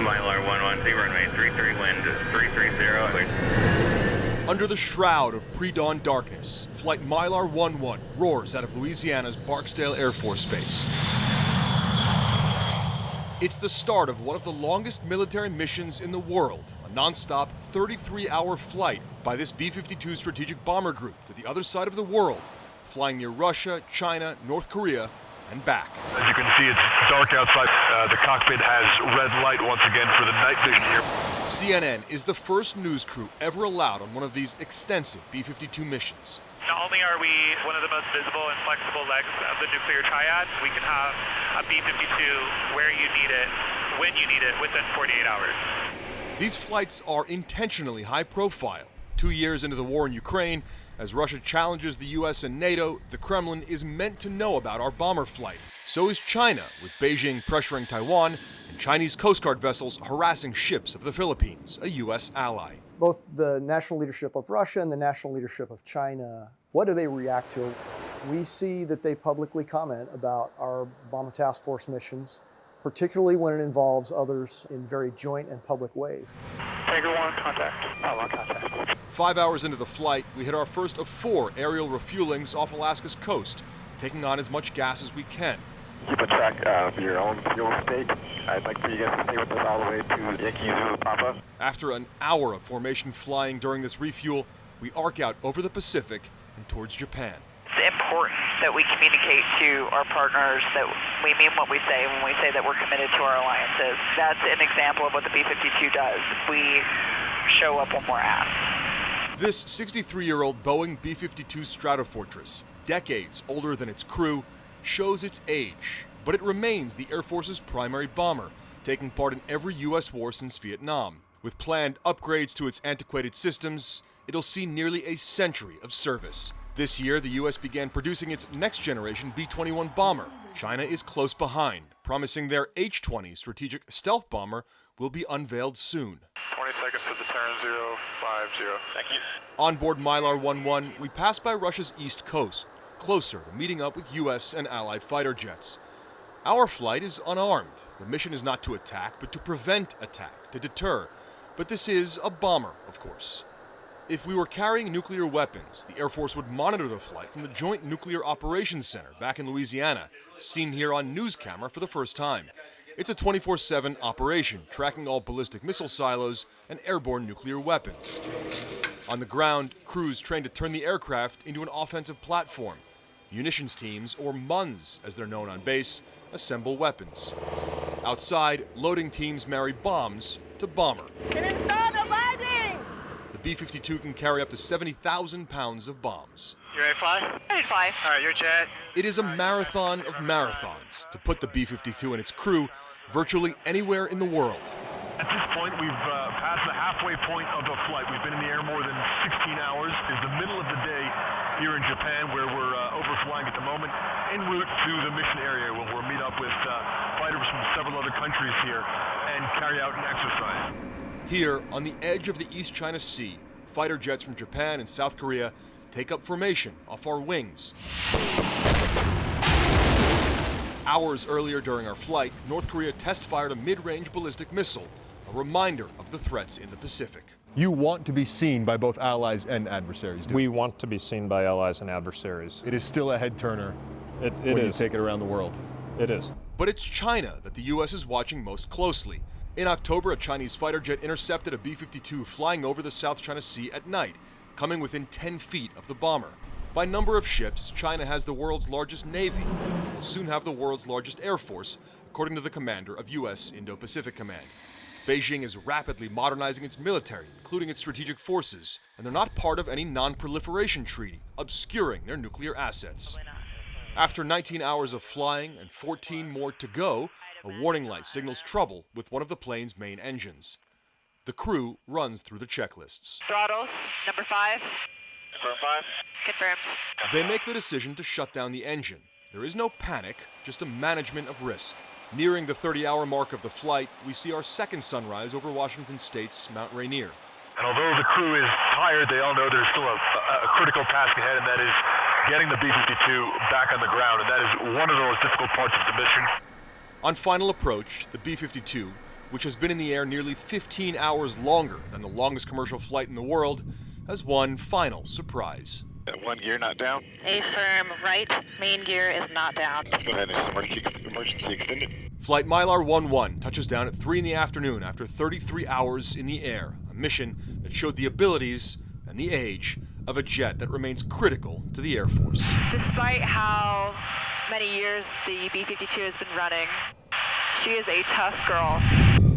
Mylar 110, runway 33, wind 330. Under the shroud of pre-dawn darkness, flight Mylar 11 roars out of Louisiana's Barksdale Air Force Base. It's the start of one of the longest military missions in the world, a non-stop 33-hour flight by this B-52 strategic bomber group to the other side of the world, flying near Russia, China, North Korea, and back. As you can see, it's dark outside. The cockpit has red light once again for the night vision here. CNN is the first news crew ever allowed on one of these extensive B-52 missions. Not only are we one of the most visible and flexible legs of the nuclear triad, we can have a B-52 where you need it, when you need it, within 48 hours. These flights are intentionally high profile. 2 years into the war in Ukraine, as Russia challenges the US and NATO, the Kremlin is meant to know about our bomber flight. So is China, with Beijing pressuring Taiwan and Chinese Coast Guard vessels harassing ships of the Philippines, a US ally. Both the national leadership of Russia and the national leadership of China, what do they react to? We see that they publicly comment about our Bomber Task Force missions, particularly when it involves others in very joint and public ways. Tiger 1, contact. On contact. 5 hours into the flight, we hit our first of 4 aerial refuelings off Alaska's coast, taking on as much gas as we can. Keep a track of your own fuel state. I'd like for you guys to stay with us all the way to Yankee Zulu Papa. After an hour of formation flying during this refuel, we arc out over the Pacific and towards Japan. It's important that we communicate to our partners that we mean what we say when we say that we're committed to our alliances. That's an example of what the B-52 does. We show up when we're asked. This 63-year-old Boeing B-52 Stratofortress, decades older than its crew, shows its age, but it remains the Air Force's primary bomber, taking part in every U.S. war since Vietnam. With planned upgrades to its antiquated systems, it'll see nearly a century of service. This year, the U.S. began producing its next-generation B-21 bomber. China is close behind, promising their H-20 strategic stealth bomber will be unveiled soon. 20 seconds to the turn, 050. Thank you. On board Mylar 11, we pass by Russia's east coast, closer to meeting up with U.S. and allied fighter jets. Our flight is unarmed. The mission is not to attack, but to prevent attack, to deter. But this is a bomber, of course. If we were carrying nuclear weapons, the Air Force would monitor the flight from the Joint Nuclear Operations Center back in Louisiana, seen here on news camera for the first time. It's a 24/7 operation, tracking all ballistic missile silos and airborne nuclear weapons. On the ground, crews trained to turn the aircraft into an offensive platform. Munitions teams, or MUNs as they're known on base, assemble weapons. Outside, loading teams marry bombs to bomber. The B-52 can carry up to 70,000 pounds of bombs. You ready to fly? Ready to fly. All right, your jet. It is a marathon of marathons to put the B-52 and its crew virtually anywhere in the world. At this point, we've passed the halfway point of the flight. We've been in the air more than 16 hours. It's the middle of the day here in Japan, where we're overflying at the moment, en route to the mission area, where we'll meet up with fighters from several other countries here and carry out an exercise. Here, on the edge of the East China Sea, fighter jets from Japan and South Korea take up formation off our wings. Hours earlier during our flight, North Korea test-fired a mid-range ballistic missile, a reminder of the threats in the Pacific. You want to be seen by both allies and adversaries, do We want to be seen by allies and adversaries. It is still a head-turner It when is. you take it around the world. It is. But it's China that the U.S. is watching most closely. In October, a Chinese fighter jet intercepted a B-52 flying over the South China Sea at night, coming within 10 feet of the bomber. By number of ships, China has the world's largest navy and will soon have the world's largest air force, according to the commander of U.S. Indo-Pacific Command. Beijing is rapidly modernizing its military, including its strategic forces, and they're not part of any non-proliferation treaty, obscuring their nuclear assets. After 19 hours of flying and 14 more to go, a warning light signals trouble with one of the plane's main engines. The crew runs through the checklists. Throttles, number 5. Confirm 5. Confirmed. They make the decision to shut down the engine. There is no panic, just a management of risk. Nearing the 30-hour mark of the flight, we see our second sunrise over Washington State's Mount Rainier. And although the crew is tired, they all know there's still a critical task ahead, and that is getting the B-52 back on the ground, and that is one of the most difficult parts of the mission. On final approach, the B-52, which has been in the air nearly 15 hours longer than the longest commercial flight in the world, has one final surprise. One gear not down. A firm right main gear is not down. Let's go ahead and emergency extended. Flight Mylar 11 touches down at 3 in the afternoon after 33 hours in the air, a mission that showed the abilities and the age of a jet that remains critical to the Air Force. Despite how many years the B-52 has been running, she is a tough girl.